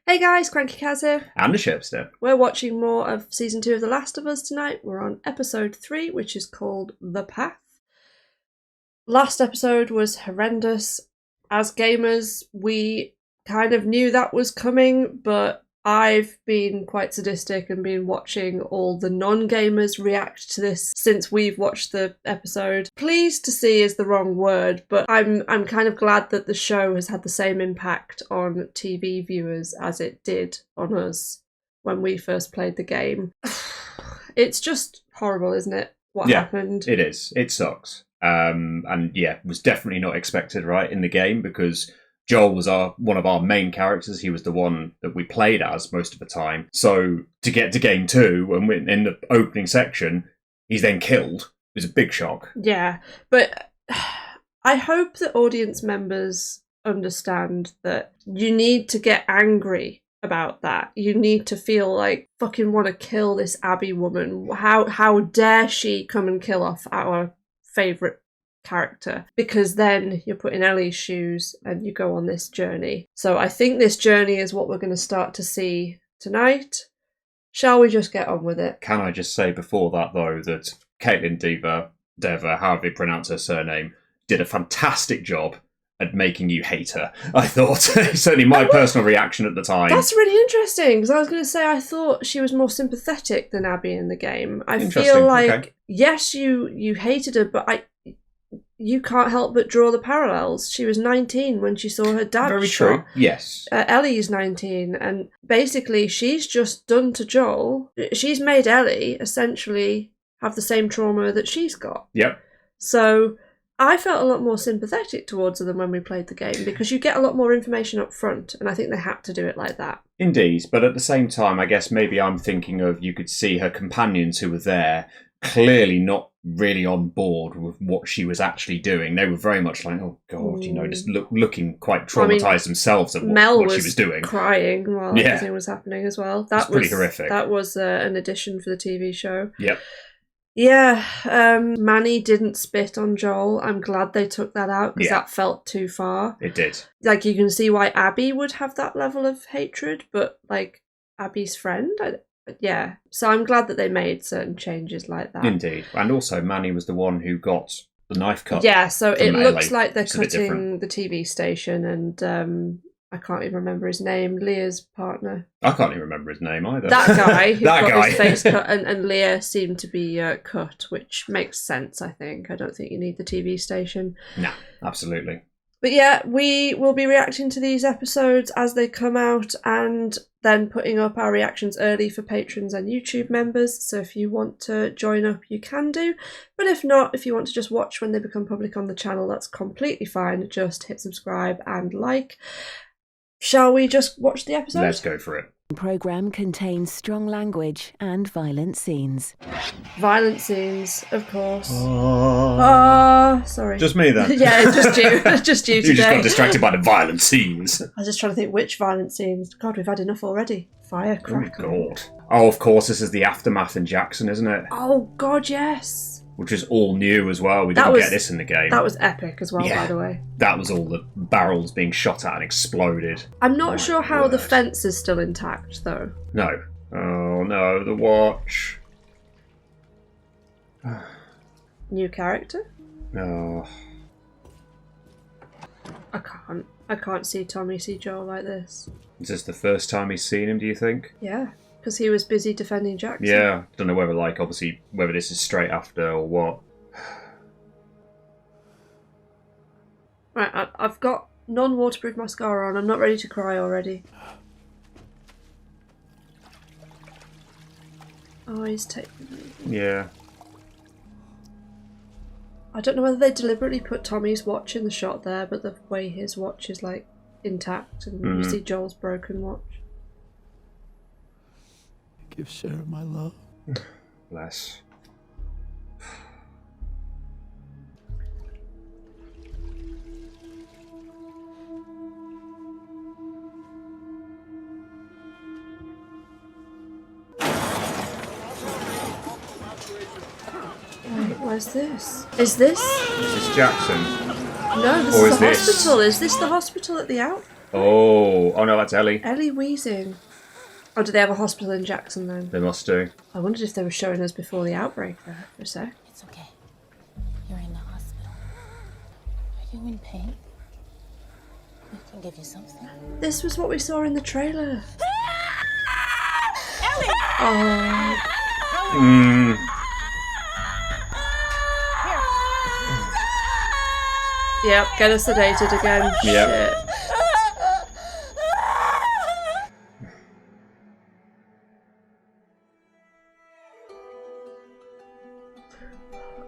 Hey guys, crankycaz here. And thesherbster. We're watching more of Season 2 of The Last of Us tonight. We're on Episode 3, which is called The Path. Last episode was horrendous. As gamers, we kind of knew that was coming, but I've been quite sadistic and been watching all the non-gamers react to this since we've watched the episode. Pleased to see is the wrong word, but I'm kind of glad that the show has had the same impact on TV viewers as it did on us when we first played the game. It's just horrible, isn't it? What happened? It is. It sucks. And yeah, was definitely not expected, right, in the game, because Joel was one of our main characters. He was the one that we played as most of the time. So to get to game 2, and in the opening section, he's then killed. It was a big shock. Yeah, but I hope that audience members understand that you need to get angry about that. You need to feel like fucking want to kill this Abby woman. How dare she come and kill off our favourite character, because then you're put in Ellie's shoes and you go on this journey. So I think this journey is what we're going to start to see tonight. Shall we just get on with it? Can I just say before that, though, that Caitlin Dever, however you pronounce her surname, did a fantastic job at making you hate her. I thought, certainly my personal reaction at the time. That's really interesting, because I was going to say I thought she was more sympathetic than Abby in the game. I feel like, yes, you hated her, but you can't help but draw the parallels. She was 19 when she saw her dad Very shot. true, yes. Ellie's 19, and basically she's just done to Joel. She's made Ellie essentially have the same trauma that she's got. Yep. So I felt a lot more sympathetic towards her than when we played the game, because you get a lot more information up front, and I think they had to do it like that. Indeed, but at the same time, I guess maybe I'm thinking of, you could see her companions who were there clearly not really on board with what she was actually doing. They were very much like, oh god, just looking quite traumatized themselves at what she was doing. Crying while everything was happening as well. That was pretty horrific. That was an addition for the TV show. Yep. Yeah, Manny didn't spit on Joel. I'm glad they took that out, because that felt too far. It did. Like, you can see why Abby would have that level of hatred, but like Abby's friend, yeah. So I'm glad that they made certain changes like that. Indeed. And also Manny was the one who got the knife cut. Yeah, so it looks Ellie. like they're cutting the TV station, and I can't even remember his name, Leah's partner. I can't even remember his name either. That guy who got his face cut, and Leah seemed to be cut, which makes sense, I think. I don't think you need the TV station. No, absolutely. But yeah, we will be reacting to these episodes as they come out, and then putting up our reactions early for patrons and YouTube members. So if you want to join up, you can do. But if not, if you want to just watch when they become public on the channel, that's completely fine. Just hit subscribe and like. Shall we just watch the episode? Let's go for it. The programme contains strong language and violent scenes. Violent scenes, of course. Sorry. Just me then. Yeah, just you. Just you today. You just got distracted by the violent scenes. I was just trying to think which violent scenes. God, we've had enough already. Firecracker. Oh, God. Oh, of course, this is the aftermath in Jackson, isn't it? Oh, God, yes. Which is all new as well. We didn't get this in the game. That was epic as well, by the way. That was all the barrels being shot at and exploded. I'm not sure how the fence is still intact, though. No. Oh, no, the watch. New character? No. I can't see Tommy see Joel like this. Is this the first time he's seen him, do you think? Yeah, because he was busy defending Jackson. Yeah, don't know whether, obviously, whether this is straight after or what. Right, I've got non-waterproof mascara on. I'm not ready to cry already. Oh, he's taking... Yeah. I don't know whether they deliberately put Tommy's watch in the shot there, but the way his watch is, intact, and you see Joel's broken watch. Give Sarah my love. Bless. Wait, where's this? Is this? Is this Jackson? No, this is the hospital. Is this the hospital at the out? Oh no, that's Ellie. Ellie wheezing. Oh, do they have a hospital in Jackson then? They must do. I wondered if they were showing us before the outbreak there for a sec. It's okay. You're in the hospital. Are you in pain? We can give you something. This was what we saw in the trailer. Ellie! Oh. Yep, get us sedated again. Yep. Shit.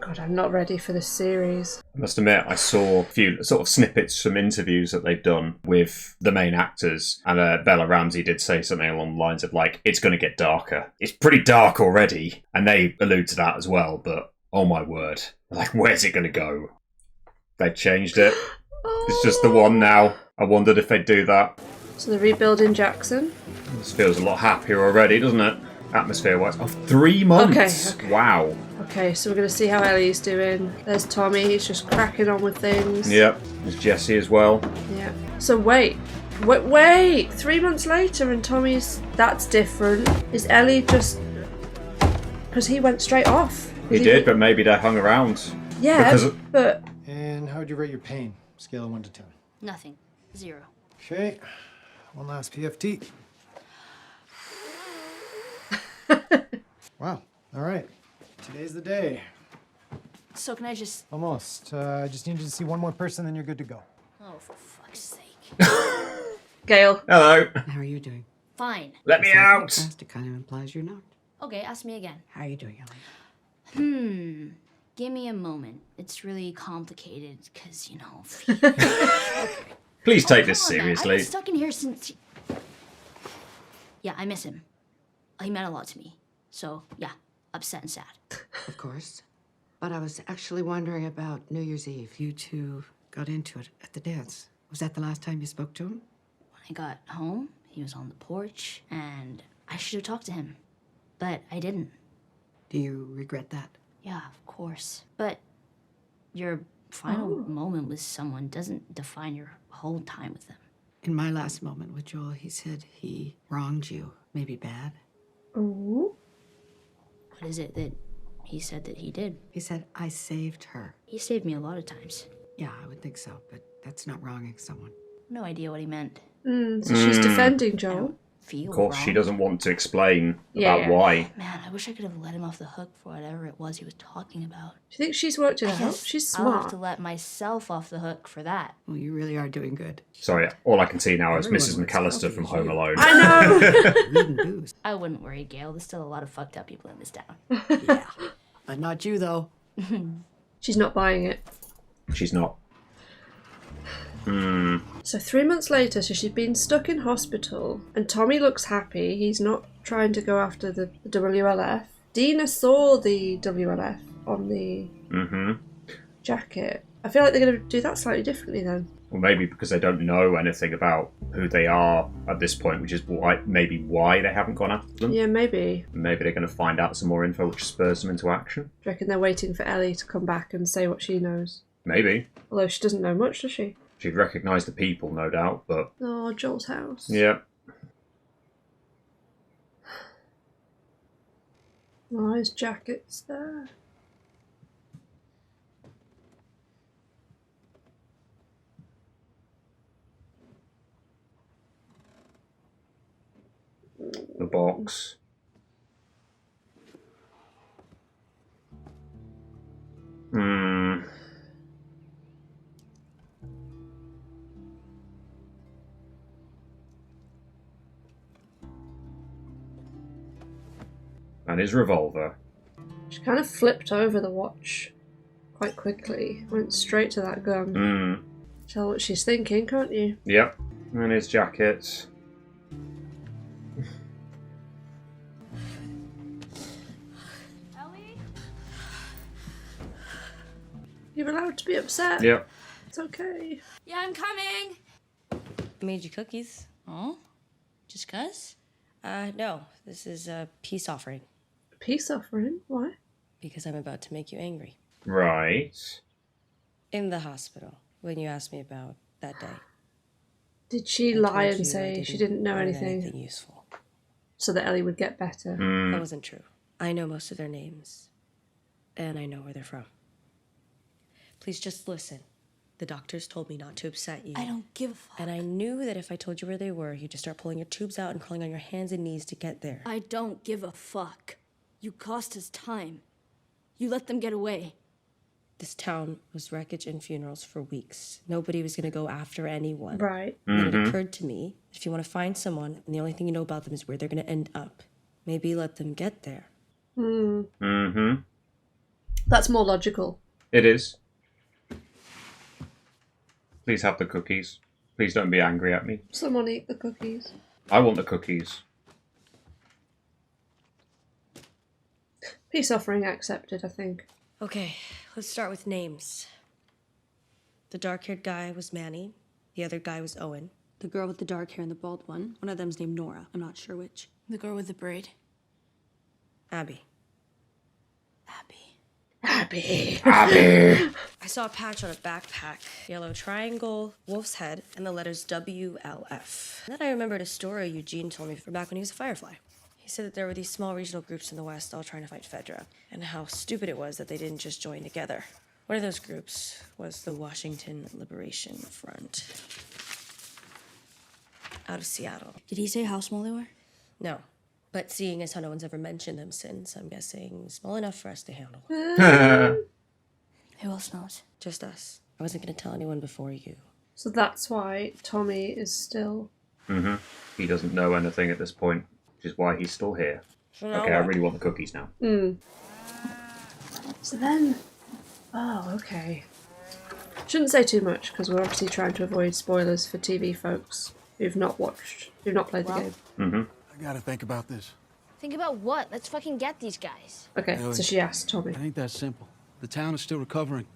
God, I'm not ready for this series. I must admit, I saw a few sort of snippets from interviews that they've done with the main actors, and Bella Ramsey did say something along the lines of, like, it's going to get darker. It's pretty dark already, and they allude to that as well, but oh my word. Like, where's it going to go? They changed it. It's just the one now. I wondered if they'd do that. So they're rebuilding Jackson. This feels a lot happier already, doesn't it? Atmosphere-wise. Oh, 3 months! Okay. Wow. Okay, so we're going to see how Ellie's doing. There's Tommy, he's just cracking on with things. Yep. There's Jessie as well. Yeah. So wait. 3 months later and Tommy's... That's different. Is Ellie just... Because he went straight off. He did, but maybe they hung around. Yeah, but... And how would you rate your pain? Scale of 1 to 10. Nothing. 0. Okay. One last PFT. Wow. All right. Today's the day. So can I just... Almost. I just need you to see one more person, then you're good to go. Oh, for fuck's sake. Gail. Hello. How are you doing? Fine. Let me out. Fantastic kind of implies you're not. Okay, ask me again. How are you doing, Ellie? Give me a moment. It's really complicated, because, you know... Please take this Come on, man. I've seriously. been stuck in here since... Yeah, I miss him. He meant a lot to me. So, yeah, upset and sad. Of course. But I was actually wondering about New Year's Eve. You two got into it at the dance. Was that the last time you spoke to him? When I got home, he was on the porch, and I should have talked to him. But I didn't. Do you regret that? Yeah, of course. But your final moment with someone doesn't define your whole time with them. In my last moment with Joel, he said he wronged you. Maybe bad. Ooh. What is it that he said that he did? He said, I saved her. He saved me a lot of times. Yeah, I would think so, but that's not wronging someone. No idea what he meant. So she's defending Joel. Feel Of course, wrong. she doesn't want to explain Yeah. about why. Man, I wish I could have let him off the hook for whatever it was he was talking about. Do you think she's worked it out? Yes, She's I'll have smart. to let myself off the hook for that. Well, you really are doing good. Sorry, all I can see now is Everyone Mrs. looks McAllister healthy from as Home you. Alone. I know! Reading booze. I wouldn't worry, Gail. There's still a lot of fucked up people in this town. Yeah. But not you, though. She's not buying it. She's not. So 3 months later, so she's been stuck in hospital, and Tommy looks happy. He's not trying to go after the WLF. Dina saw the WLF on the jacket. I feel like they're going to do that slightly differently then. Or maybe because they don't know anything about who they are at this point, which is why they haven't gone after them. Yeah, maybe. Maybe they're going to find out some more info which spurs them into action. Do you reckon they're waiting for Ellie to come back and say what she knows? Maybe. Although she doesn't know much, does she? She'd recognise the people, no doubt, but... Oh, Joel's house. Yeah. Oh, his jacket's there. The box. And his revolver. She kind of flipped over the watch quite quickly. Went straight to that gun. Tell what she's thinking, can't you? Yep. And his jacket. Ellie? You're allowed to be upset. Yep. It's okay. Yeah, I'm coming. Made you cookies. Oh? Just 'cause? No, this is a peace offering Peace offering? Why? because I'm about to make you angry. Right. In the hospital, when you asked me about that day. Did she I lie told and you say I she didn't know learn anything useful. so that Ellie would get better? Mm. That wasn't true. I know most of their names, and I know where they're from. Please just listen. The doctors told me not to upset you. I don't give a fuck. And I knew that if I told you where they were, you'd just start pulling your tubes out and crawling on your hands and knees to get there. I don't give a fuck. You cost us time. You let them get away. This town was wreckage and funerals for weeks. Nobody was going to go after anyone. Right. And then it occurred to me, if you want to find someone, and the only thing you know about them is where they're going to end up, maybe let them get there. Mm-hmm. That's more logical. It is. Please have the cookies. Please don't be angry at me. Someone eat the cookies. I want the cookies. Peace offering accepted, I think. Okay, let's start with names. The dark-haired guy was Manny. The other guy was Owen. The girl with the dark hair and the bald one of them's named Nora. I'm not sure which. The girl with the braid. Abby. Abby. I saw a patch on a backpack, yellow triangle, wolf's head, and the letters WLF. And then I remembered a story Eugene told me from back when he was a Firefly. He said that there were these small regional groups in the West all trying to fight Fedra, and how stupid it was that they didn't just join together. One of those groups was the Washington Liberation Front. Out of Seattle. Did he say how small they were? No. But seeing as how no one's ever mentioned them since, I'm guessing small enough for us to handle. Who else knows? Just us. I wasn't going to tell anyone before you. So that's why Tommy is still... Mm-hmm. He doesn't know anything at this point, which is why he's still here. So now Okay, I what? really want the cookies now. So then... Oh, okay. Shouldn't say too much, because we're obviously trying to avoid spoilers for TV folks who've not played the game. Mm-hmm. I gotta think about this. Think about what? Let's fucking get these guys. Okay, Ellie. so she asked Tommy. It ain't that simple. The town is still recovering.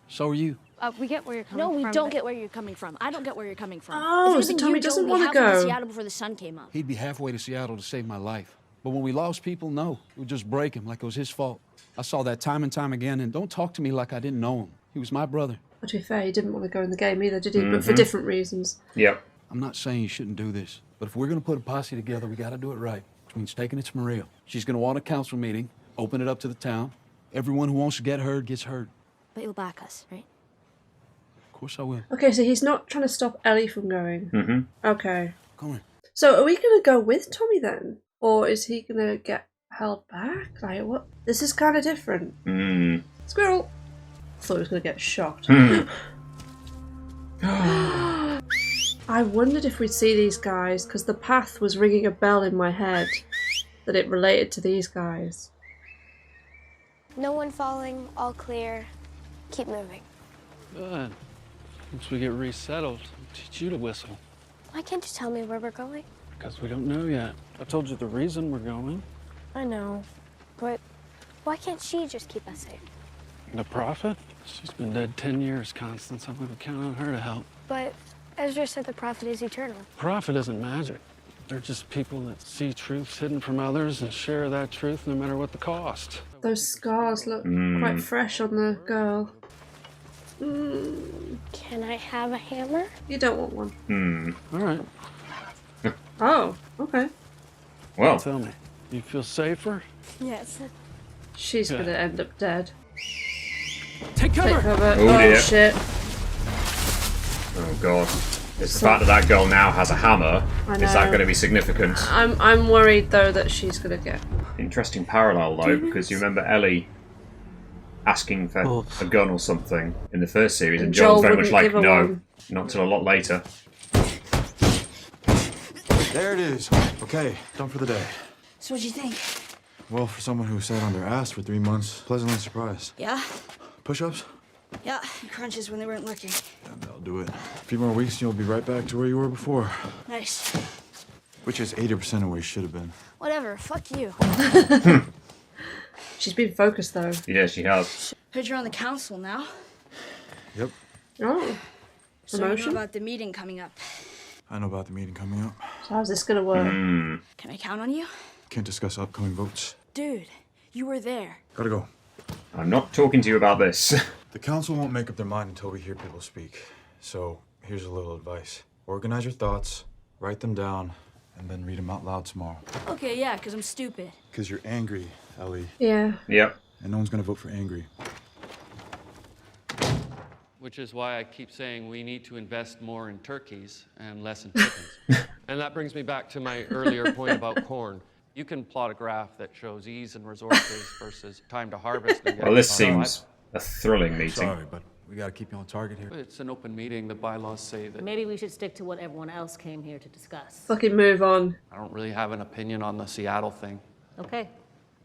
So are you. We get where you're coming No, from. we don't get where you're coming from. I don't get where you're coming from. Oh, If so even Tommy you doesn't told me want to halfway go. Seattle before the sun came up. He'd be halfway to Seattle to save my life. But when we lost people, no. It would just break him like it was his fault. I saw that time and time again, and don't talk to me like I didn't know him. He was my brother. But to be fair, he didn't want to go in the game either, did he? But for different reasons. Yep. I'm not saying you shouldn't do this, but if we're gonna put a posse together, we gotta do it right. Which means taking it to Maria. She's gonna want a council meeting, open it up to the town. Everyone who wants to get heard gets heard. But you'll back us, right? Of course I will. Okay, so he's not trying to stop Ellie from going. Mm-hmm. Okay. Come on. So are we going to go with Tommy then? Or is he going to get held back? Like, what? This is kind of different. Squirrel! Thought he was going to get shot. I wondered if we'd see these guys, because the path was ringing a bell in my head that it related to these guys. No one falling, all clear. Keep moving. Good. Once we get resettled, I'll teach you to whistle. Why can't you tell me where we're going? Because we don't know yet. I told you the reason we're going. I know, but why can't she just keep us safe? The prophet? She's been dead 10 years, Constance. I'm gonna count on her to help. But Ezra said the prophet is eternal. Prophet isn't magic. They're just people that see truths hidden from others and share that truth no matter what the cost. Those scars look quite fresh on the girl. Can I have a hammer? You don't want one. All right. Oh, okay. Well, Tell me, you feel safer? Yes. She's Yeah. going to end up dead. Take cover! Take cover. Oh, Oh, dear. shit. oh god. It's the fact that that girl now has a hammer. I Is that know. going to be significant? I'm worried though that she's gonna get. Interesting parallel though, because you remember Ellie asking for a gun or something in the first series, and Joel Joel's very much wouldn't like, give her no, one. not till a lot later. There it is. Okay, done for the day. So what'd you think? Well, for someone who sat on their ass for 3 months, pleasantly surprised. Yeah? Push-ups? Yeah. Crunches when they weren't looking. Yeah, that'll do it. A few more weeks and you'll be right back to where you were before. Nice. Which is 80% of where you should have been. Whatever, fuck you. She's been focused though. Yeah, she has. Heard you're on the council now. Yep, Oh, So you know promotion. about the meeting coming up. I know about the meeting coming up. So how's this gonna work? Can I count on you? Can't discuss upcoming votes. Dude, you were there. Gotta go. I'm not talking to you about this. The council won't make up their mind until we hear people speak. So, here's a little advice. Organize your thoughts, write them down, and then read them out loud tomorrow. Okay, yeah, because I'm stupid. Because you're angry, Ellie. Yeah. Yep. And no one's gonna vote for angry. Which is why I keep saying we need to invest more in turkeys and less in chickens. And that brings me back to my earlier point about corn. You can plot a graph that shows ease and resources versus time to harvest. And Well, this seems a thrilling meeting. Sorry, but we gotta keep you on target here. It's an open meeting. The bylaws say that. Maybe we should stick to what everyone else came here to discuss. Fucking move on. I don't really have an opinion on the Seattle thing. Okay,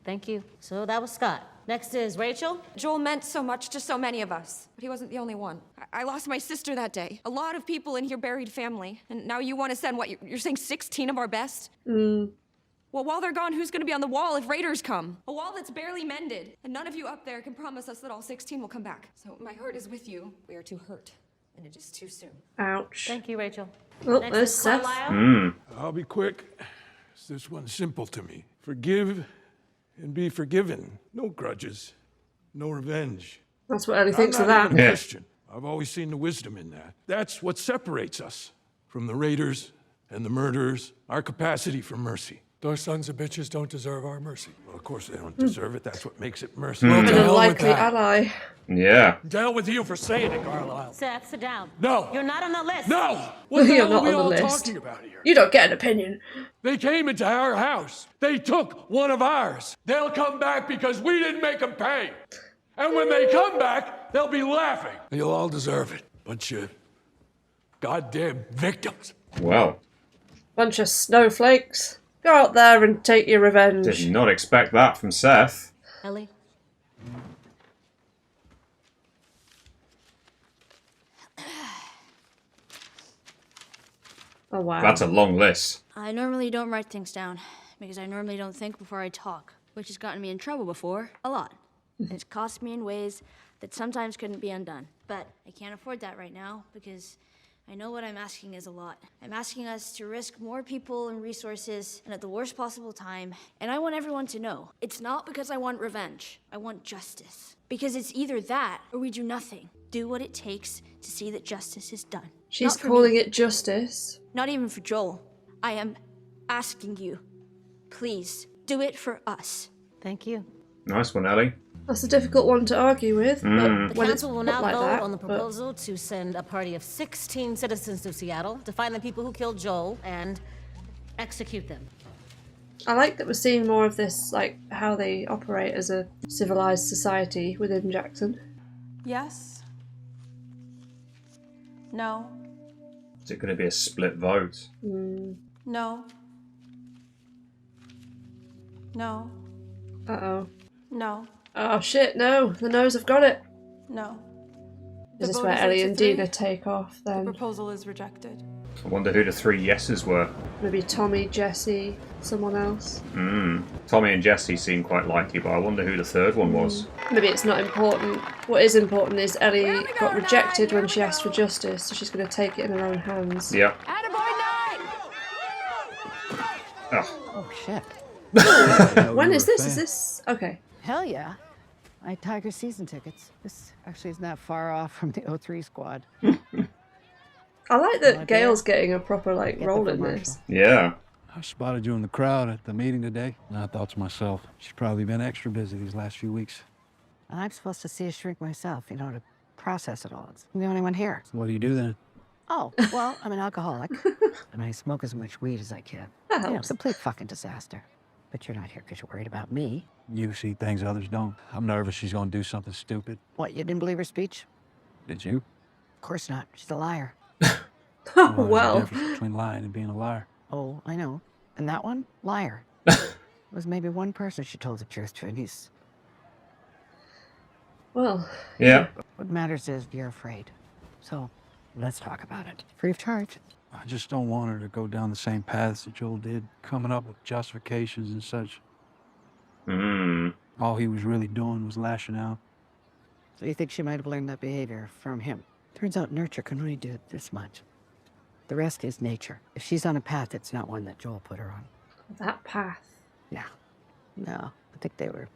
thank you. So that was Scott. Next is Rachel. Joel meant so much to so many of us, but he wasn't the only one. I lost my sister that day. A lot of people in here buried family, and now you want to send what? You're saying 16 of our best? Well, while they're gone, who's going to be on the wall if raiders come? A wall that's barely mended, and none of you up there can promise us that all 16 will come back. So my heart is with you. We are too hurt, and it is too soon. Ouch. Thank you, Rachel. Oh, Next there's is Seth. Carlisle. I'll be quick. This one's simple to me. Forgive and be forgiven. No grudges, no revenge. That's what Ellie I'm thinks of not that. even a Christian. I've always seen the wisdom in that. That's what separates us from the raiders and the murderers, our capacity for mercy. Those sons of bitches don't deserve our mercy. Well, of course they don't deserve it. That's what makes it mercy. Well, An to hell with unlikely that. ally. Yeah. To hell with you for saying it, Carlisle. Seth, sit down. No. You're not on the list. No! What the You're hell not are we on the all list. talking about here? You don't get an opinion. They came into our house. They took one of ours. They'll come back because we didn't make them pay. And when they come back, they'll be laughing. You'll all deserve it. Bunch of goddamn victims. Well, Bunch of snowflakes. Go out there and take your revenge. did not expect that from Seth. Ellie. Oh, wow. That's a long list. I normally don't write things down because I normally don't think before I talk, which has gotten me in trouble before, a lot. It's cost me in ways that sometimes couldn't be undone. But I can't afford that right now because I know what I'm asking is a lot. I'm asking us to risk more people and resources and at the worst possible time. And I want everyone to know, it's not because I want revenge. I want justice. Because it's either that or we do nothing. Do what it takes to see that justice is done. She's Not for calling me. it justice. Not even for Joel. I am asking you, please, do it for us. Thank you. Nice one, Ellie. That's a difficult one to argue with. But The when council it's will put now like vote that, on the but- proposal to send a party of 16 citizens to Seattle to find the people who killed Joel and execute them. I like that we're seeing more of this, like how they operate as a civilized society within Jackson. Yes? No? Is it going to be a split vote? No? No? Uh-oh. No? Oh shit, no. The no's have got it. No. Is The this vote where is Ellie 8 to and 3. Dina take off The then? proposal is rejected. I wonder who the three yeses were. Maybe Tommy, Jesse, someone else. Tommy and Jesse seem quite likely, but I wonder who the third one was. Maybe it's not important. What is important is Ellie got rejected when she asked for justice, so she's going to take it in her own hands. Yeah. Oh, shit. When is this? Is this... Okay. Hell yeah. I had Tiger season tickets. This actually isn't that far off from the O3 squad. I like that Gail's getting a proper, like, Get role the in commercial. this. Yeah. I spotted you in the crowd at the meeting today, and I thought to myself, she's probably been extra busy these last few weeks. And I'm supposed to see a shrink myself, you know, to process it all. I'm the only one here. So what do you do then? Oh, well, I'm an alcoholic. And I smoke as much weed as I can. That You know, helps. complete fucking disaster. But you're not here because you're worried about me. You see things others don't. I'm nervous she's gonna do something stupid. What, you didn't believe her speech? Did you? Of course not. She's a liar. Oh, There's a well. difference between lying and being a liar. Oh, I know. And that one? Liar. There was maybe one person she told the truth to, and he's... Well, Yeah. What matters is you're afraid. So, let's talk about it. Free of charge. I just don't want her to go down the same paths that Joel did, coming up with justifications and such. All he was really doing was lashing out. So you think she might have learned that behavior from him? Turns out nurture can only do this much. The rest is nature. If she's on a path, it's not one that Joel put her on. that path. Yeah. No, I think they were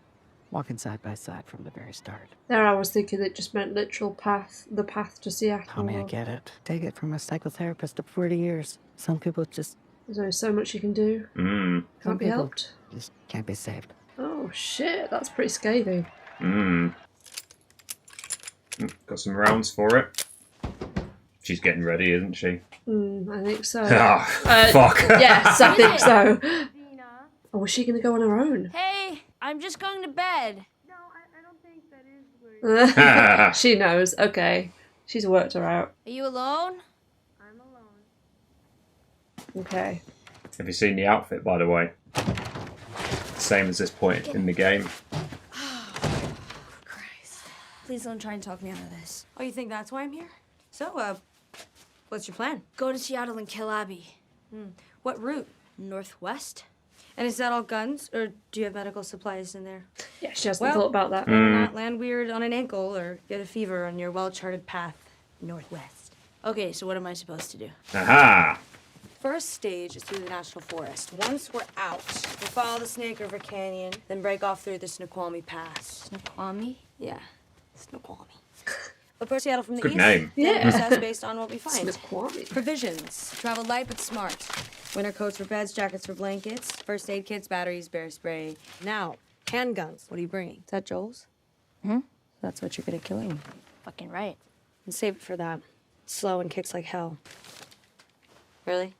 walking side by side from the very start. There I was thinking it just meant literal path, the path to Seattle. Tommy, I get it. Take it from a psychotherapist of 40 years. Some people just... There's only so much you can do. Can't be helped. Just can't be saved. Oh shit, that's pretty scathing. Got some rounds for it. She's getting ready, isn't she? I think so. Fuck. Yes, I think so. Oh, was she going to go on her own? Hey, I'm just going to bed. No, I don't think that is where... She knows. Okay. She's worked her out. Are you alone? I'm alone. Okay. Have you seen the outfit, by the way? Same as this point in the game. Christ. Please don't try and talk me out of this. Oh, you think that's why I'm here? So, what's your plan? Go to Seattle and kill Abby. What route? Northwest? And is that all guns, or do you have medical supplies in there? Yeah, she hasn't thought about that. Not land weird on an ankle or get a fever on your well-charted path northwest. Okay, so what am I supposed to do? Aha! First stage is through the National Forest. Once we're out, we follow the Snake River Canyon, then break off through the Snoqualmie Pass. Snoqualmie? Yeah, Snoqualmie. Approach Seattle from the Good east. name. Then assess based on what we find. Snoqualmie. Provisions. Travel light but smart. Winter coats for beds, jackets for blankets, first aid kits, batteries, bear spray. Now, handguns. What are you bringing? Is that Joel's? That's what you're good at killing. Fucking right. And save it for that. It's slow and kicks like hell. Really?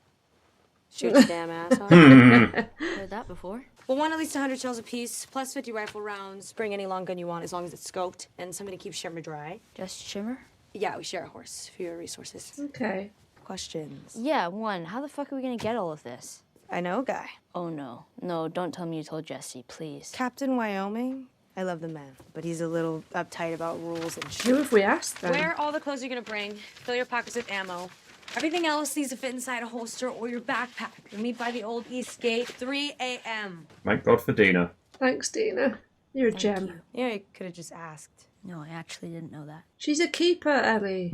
Shoot your damn ass off. Heard that before. We'll want at least 100 shells apiece, plus 50 rifle rounds. Bring any long gun you want, as long as it's scoped, and somebody keep Shimmer dry. Just Shimmer? Yeah, we share a horse. Fewer resources. Okay. Questions? Yeah, one. How the fuck are we gonna get all of this? I know a guy. Oh no. No, don't tell me you told Jesse, please. Captain Wyoming. I love the man, but he's a little uptight about rules and shit. Who have we asked then? Wear all the clothes you're gonna bring. Fill your pockets with ammo. Everything else needs to fit inside a holster or your backpack. We'll meet by the old East Gate, 3 a.m. Thank God for Dina. Thanks, Dina. You're a gem. Yeah, you could have just asked. No, I actually didn't know that. She's a keeper, Ellie.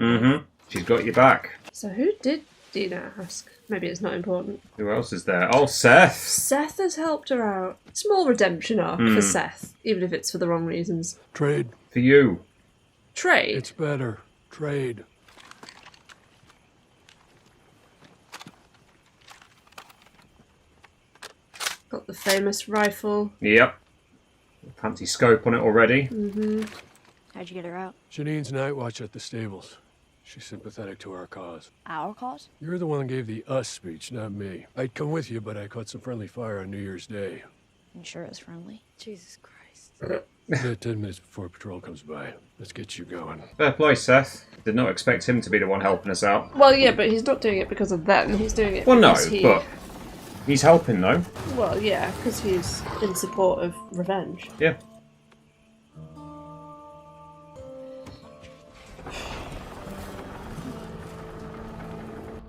She's got your back. So who did Dina ask? Maybe it's not important. Who else is there? Oh, Seth. Seth has helped her out. Small redemption arc for Seth, even if it's for the wrong reasons. Trade. For you. Trade? It's better. Trade. Got the famous rifle. Yep. Fancy scope on it already. How'd you get her out? Janine's night watch at the stables. She's sympathetic to our cause. Our cause? You're the one that gave the us speech, not me. I'd come with you, but I caught some friendly fire on New Year's Day. You sure it was friendly? Jesus Christ. 10 minutes before patrol comes by. Let's get you going. Fair play, Seth. Did not expect him to be the one helping us out. Well, yeah, but he's not doing it because of them. He's doing it Well, no, because he... but he's helping, though. Well, yeah, because he's in support of revenge. Yeah.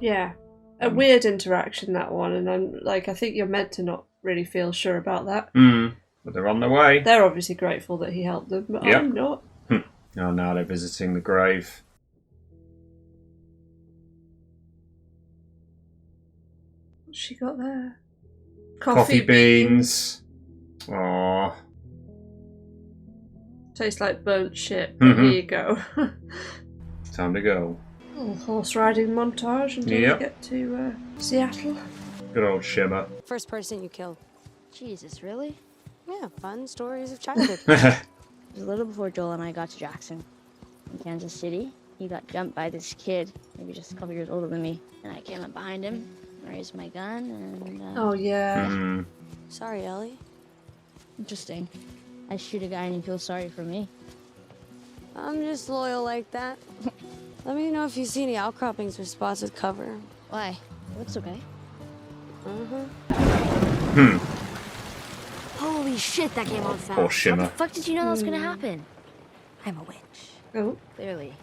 Yeah. A weird interaction, that one, and I'm like, I think you're meant to not really feel sure about that. But they're on their way. They're obviously grateful that he helped them, but Yep. I'm not. Oh, now they're visiting the grave. What's she got there? Coffee beans. Aww. Tastes like burnt shit, but here you go. Time to go. Little horse riding montage until we get to Seattle. Good old Shimmer. First person you killed. Jesus, really? Yeah, fun stories of childhood. It was a little before Joel and I got to Jackson. In Kansas City, he got jumped by this kid, maybe just a couple years older than me. And I came up behind him, raised my gun, and... Oh, yeah. Sorry, Ellie. Interesting. I shoot a guy and he feels sorry for me. I'm just loyal like that. Let me know if you see any outcroppings or spots with cover. Why? Looks okay. Holy shit, that came on fast. Poor Shimmer. How the fuck did you know that was gonna happen? I'm a witch. Oh. Clearly.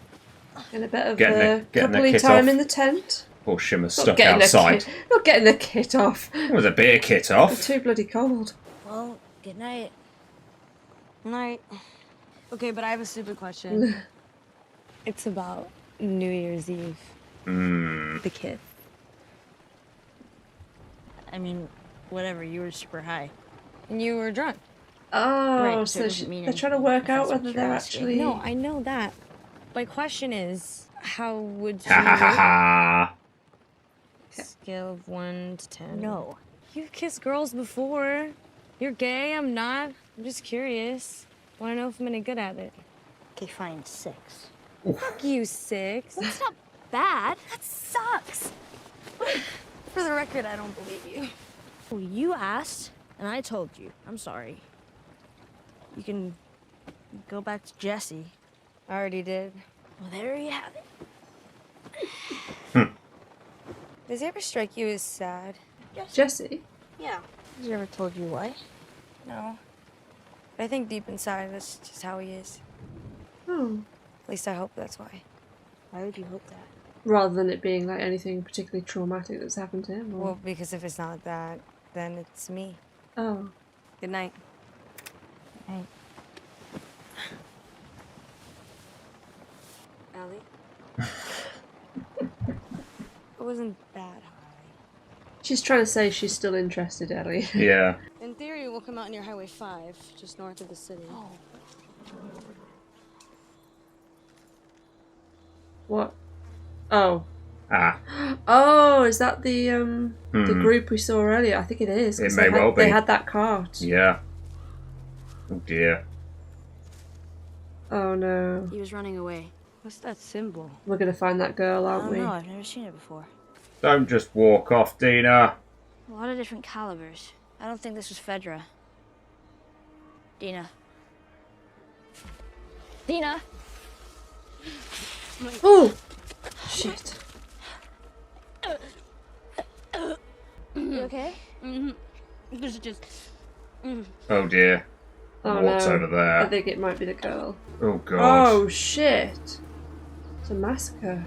And a bit of Getting the coupley kit time off. in the tent. Poor Shimmer Not stuck getting outside. Not getting the kit off. It was a bit of kit They're off. too bloody cold. Well, good night. Night. Okay, but I have a stupid question. It's about New Year's Eve. The kid. I mean, whatever, you were super high. And you were drunk. Oh, Right, so doesn't mean they're trying to anything, work if out that's what whether you're they're asking. actually. No, I know that. My question is, how would you Ha ha ha ha. scale of 1 to 10? No. You've kissed girls before. You're gay, I'm not. I'm just curious. Want to know if I'm any good at it. Okay, fine, 6. Fuck you, 6. That's not bad. That sucks. For the record, I don't believe you. Well, you asked, and I told you. I'm sorry. You can go back to Jesse. I already did. Well, there you have it. Does he ever strike you as sad? Jesse? Yeah. Has he ever told you why? No. But I think deep inside, that's just how he is. Oh. At least I hope that's why. Why would you hope that? Rather than it being like anything particularly traumatic that's happened to him? Or... Well, because if it's not that, then it's me. Oh. Good night. Right. Ellie? It wasn't bad. She's trying to say she's still interested, Ellie. Yeah. In theory, we'll come out near Highway 5, just north of the city. Oh. What? Oh. Ah. Oh, is that the group we saw earlier? I think it is. 'Cause It may well be. They had that cart. Yeah. Oh dear. Oh no. He was running away. What's that symbol? We're gonna find that girl, I aren't don't we? know, I've never seen it before. Don't just walk off, Dina. A lot of different calibers. I don't think this was Fedra. Dina. Dina! Oh! Shit. You okay? Mm-hmm. This is just... Oh dear. Oh What's no. over there? I think it might be the girl. Oh god. Oh shit. It's a massacre.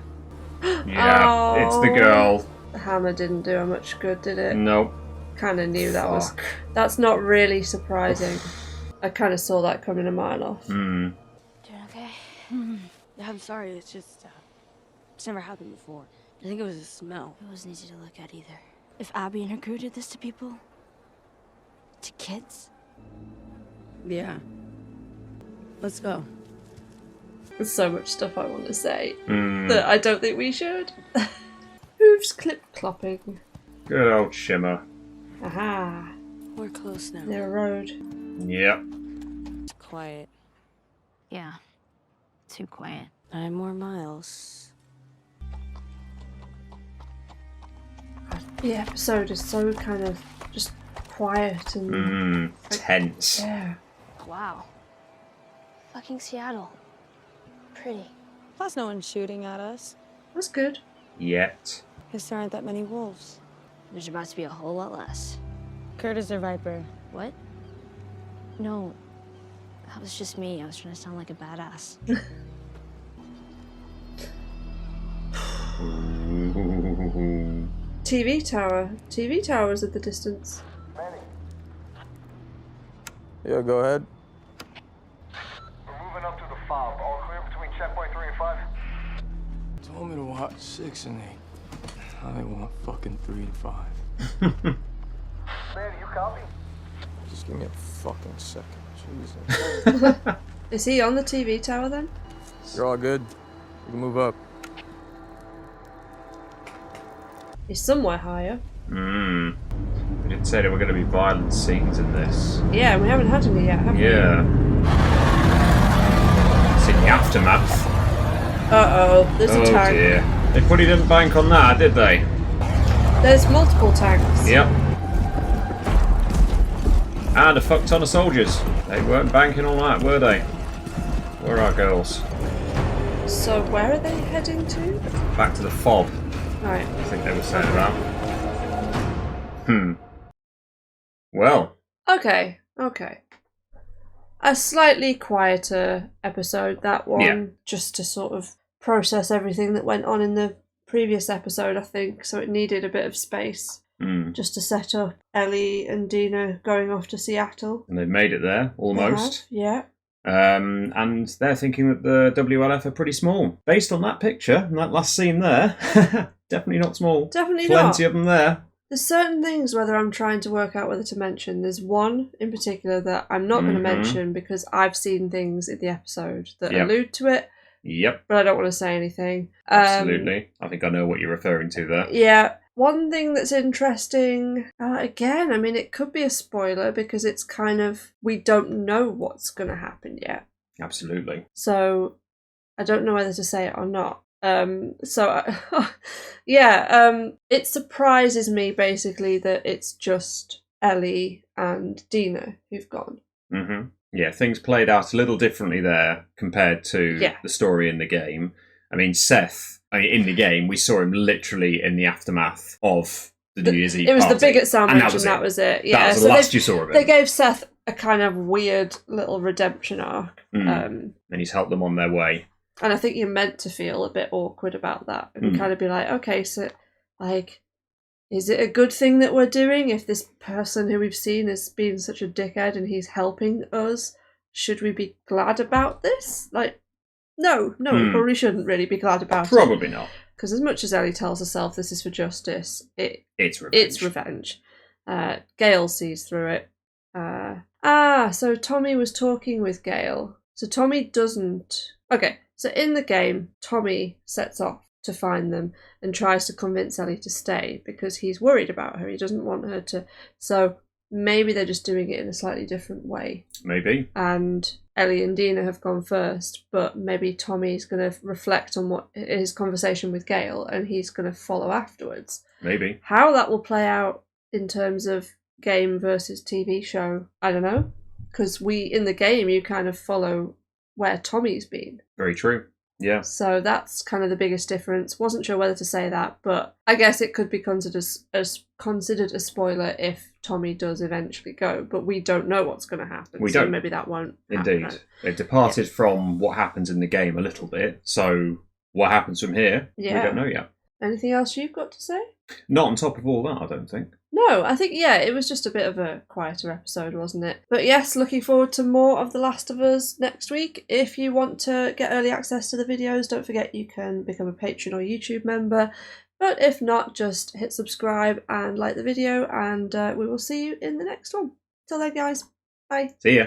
Yeah, it's the girl. The hammer didn't do her much good, did it? Nope. Kind of knew that was... Fuck. That's not really surprising. I kind of saw that coming a mile off. Hmm. Doing okay? I'm sorry, it's just... it's never happened before. I think it was a smell. It wasn't easy to look at either. If Abby and her crew did this to people... to kids... Yeah. Let's go. There's so much stuff I want to say Mm. that I don't think we should. Hooves clip-clopping. Good old Shimmer. Aha. We're close now. Near a road. Yep. It's quiet. Yeah. Too quiet. 9 more miles. The episode is so kind of just quiet and... Tense. Yeah. Wow. Fucking Seattle. Pretty. Plus no one's shooting at us. That's good. Yet. Because there aren't that many wolves. There's about to be a whole lot less. Curtis or Viper? What? No. That was just me. I was trying to sound like a badass. TV tower. TV tower's at the distance. Yeah, go ahead. We're moving up to the fob. All clear between checkpoint 3 and 5? Told me to watch 6 and 8. Now they want fucking 3 and 5. Man, you copy? Just give me a fucking second. Jesus. Is he on the TV tower then? You're all good. You can move up. He's somewhere higher. Hmm. We did say there were going to be violent scenes in this. Yeah, we haven't had any yet, have we? Yeah. It's in the aftermath. Uh-oh, there's a tank. Oh dear. They probably didn't bank on that, did they? There's multiple tanks. Yep. And a fuck ton of soldiers. They weren't banking on that, were they? Where are our girls? So where are they heading to? Back to the fob. Right. I think they were saying about. Well. Okay. A slightly quieter episode, that one. Yeah. Just to sort of process everything that went on in the previous episode, I think. So it needed a bit of space. Just to set up Ellie and Dina going off to Seattle. And they've made it there, almost. Yeah. And they're thinking that the WLF are pretty small. Based on that picture and that last scene there, definitely not small. Definitely Plenty not. of them there. There's certain things whether I'm trying to work out whether to mention. There's one in particular that I'm not going to mention because I've seen things in the episode that allude to it. Yep. But I don't want to say anything. Absolutely. I think I know what you're referring to there. Yeah. One thing that's interesting, again, I mean, it could be a spoiler because it's kind of, we don't know what's going to happen yet. Absolutely. So I don't know whether to say it or not. It surprises me basically that it's just Ellie and Dina who've gone. Mm-hmm. Yeah, things played out a little differently there compared to the story in the game. I mean, Seth, in the game, we saw him literally in the aftermath of the New Year's Eve It was party. the Bigot sandwich and that was it. Yeah, that was the last you saw of him. They gave Seth a kind of weird little redemption arc. And he's helped them on their way. And I think you're meant to feel a bit awkward about that and kind of be like, okay, so, like, is it a good thing that we're doing if this person who we've seen has been such a dickhead and he's helping us? Should we be glad about this? Like, no, we probably shouldn't really be glad about it. Probably not. Because as much as Ellie tells herself this is for justice, it's revenge. It's revenge. Gale sees through it. So Tommy was talking with Gale. So Tommy doesn't... Okay, so in the game, Tommy sets off to find them and tries to convince Ellie to stay because he's worried about her. He doesn't want her to... So maybe they're just doing it in a slightly different way. Maybe. And Ellie and Dina have gone first, but maybe Tommy's going to reflect on what his conversation with Gale and he's going to follow afterwards. Maybe. How that will play out in terms of game versus TV show, I don't know. Because in the game, you kind of follow where Tommy's been. Very true. Yeah. So that's kind of the biggest difference. Wasn't sure whether to say that, but I guess it could be considered a spoiler if Tommy does eventually go, but we don't know what's going to happen. We so don't. Maybe that won't Indeed. happen. They've departed from what happens in the game a little bit, so what happens from here, we don't know yet. Anything else you've got to say? Not on top of all that, I don't think. No, I think, it was just a bit of a quieter episode, wasn't it? But yes, looking forward to more of The Last of Us next week. If you want to get early access to the videos, don't forget you can become a Patreon or YouTube member. But if not, just hit subscribe and like the video, and we will see you in the next one. Till then, guys. Bye. See ya.